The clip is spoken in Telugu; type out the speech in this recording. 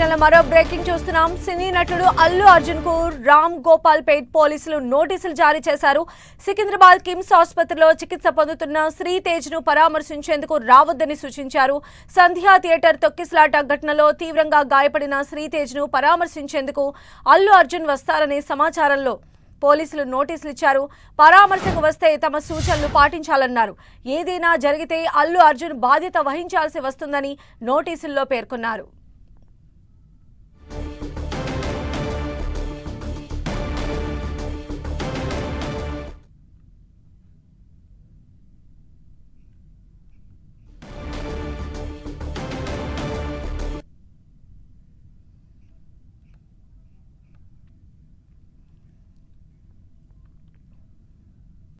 బులెటిన్ల మరో బ్రేకింగ్ చూస్తున్నాం. సినీ నటుడు అల్లు అర్జున్ కు రామ్ గోపాల్ పేట్ పోలీసులు నోటీసులు జారీ చేశారు. సికింద్రాబాద్ కిమ్స్ ఆసుపత్రిలో చికిత్స పొందుతున్న శ్రీతేజ్ ను పరామర్శించేందుకు రావద్దని సూచించారు. సంధ్యా థియేటర్ తొక్కిసలాట ఘటనలో తీవ్రంగా గాయపడిన శ్రీతేజ్ ను పరామర్శించేందుకు అల్లు అర్జున్ వస్తారనే సమాచారంలో పోలీసులు నోటీసులు ఇచ్చారు. పరామర్శకు వస్తే తమ సూచనలు పాటించాలన్నారు. ఏదైనా జరిగితే అల్లు అర్జున్ బాధ్యత వహించాల్సి వస్తుందని నోటీసుల్లో పేర్కొన్నారు.